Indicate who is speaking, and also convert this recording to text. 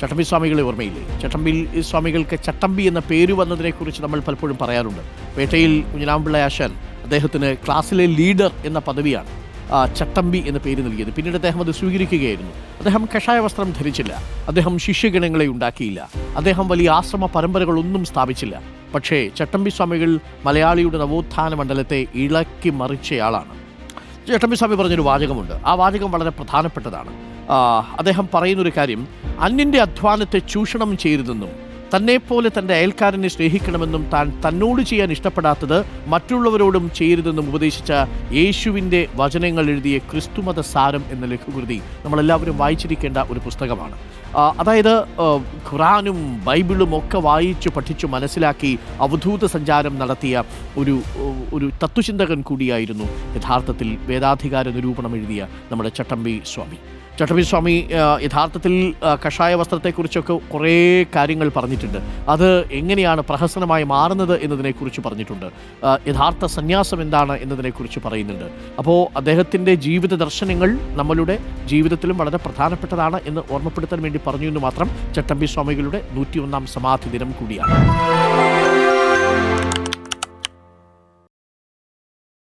Speaker 1: ചട്ടമ്പി സ്വാമികളെ ഓർമ്മയില്ലേ? ചട്ടമ്പി സ്വാമികൾക്ക് ചട്ടമ്പി എന്ന പേര് വന്നതിനെക്കുറിച്ച് നമ്മൾ പലപ്പോഴും പറയാറുണ്ട്. പേട്ടയിൽ കുഞ്ഞിനാമ്പിള്ള ആശാൻ അദ്ദേഹത്തിന് ക്ലാസ്സിലെ ലീഡർ എന്ന പദവിയാണ് ചട്ടമ്പി എന്ന പേര് നൽകിയത്. പിന്നീട് അദ്ദേഹം അത് സ്വീകരിക്കുകയായിരുന്നു. അദ്ദേഹം കഷായ വസ്ത്രം ധരിച്ചില്ല, അദ്ദേഹം ശിഷ്യഗണങ്ങളെ ഉണ്ടാക്കിയില്ല, അദ്ദേഹം വലിയ ആശ്രമ പരമ്പരകളൊന്നും സ്ഥാപിച്ചില്ല. പക്ഷേ ചട്ടമ്പി സ്വാമികൾ മലയാളിയുടെ നവോത്ഥാന മണ്ഡലത്തെ ഇളക്കി മറിച്ചയാളാണ്. ചട്ടമ്പി സ്വാമി പറഞ്ഞൊരു വാചകമുണ്ട്. ആ വാചകം വളരെ പ്രധാനപ്പെട്ടതാണ്. അദ്ദേഹം പറയുന്നൊരു കാര്യം, അന്യൻ്റെ അധ്വാനത്തെ ചൂഷണം ചെയ്യരുതെന്നും തന്നെപ്പോലെ തൻ്റെ അയൽക്കാരനെ സ്നേഹിക്കണമെന്നും താൻ തന്നോട് ചെയ്യാൻ ഇഷ്ടപ്പെടാത്തത് മറ്റുള്ളവരോടും ചെയ്യരുതെന്നും ഉപദേശിച്ച യേശുവിൻ്റെ വചനങ്ങൾ എഴുതിയ ക്രിസ്തുമത സാരം എന്ന ലഘുകൃതി നമ്മളെല്ലാവരും വായിച്ചിരിക്കേണ്ട ഒരു പുസ്തകമാണ്. അതായത് ഖുറാനും ബൈബിളും ഒക്കെ വായിച്ചു പഠിച്ചു മനസ്സിലാക്കി അവധൂത സഞ്ചാരം നടത്തിയ ഒരു തത്വചിന്തകൻ കൂടിയായിരുന്നു യഥാർത്ഥത്തിൽ വേദാധികാര നിരൂപണം എഴുതിയ നമ്മുടെ ചട്ടമ്പി സ്വാമി. ചട്ടമ്പി സ്വാമി യഥാർത്ഥത്തിൽ കഷായ വസ്ത്രത്തെക്കുറിച്ചൊക്കെ കുറേ കാര്യങ്ങൾ പറഞ്ഞിട്ടുണ്ട്. അത് എങ്ങനെയാണ് പ്രഹസനമായി മാറുന്നത് എന്നതിനെക്കുറിച്ച് പറഞ്ഞിട്ടുണ്ട്. യഥാർത്ഥ സന്യാസം എന്താണ് എന്നതിനെക്കുറിച്ച് പറയുന്നുണ്ട്. അപ്പോൾ അദ്ദേഹത്തിൻ്റെ ജീവിത ദർശനങ്ങൾ നമ്മളുടെ ജീവിതത്തിലും വളരെ പ്രധാനപ്പെട്ടതാണ് എന്ന് ഓർമ്മപ്പെടുത്താൻ വേണ്ടി പറഞ്ഞു എന്ന് മാത്രം. ചട്ടമ്പി സ്വാമികളുടെ 101-ാം സമാധി ദിനം കൂടിയാണ്.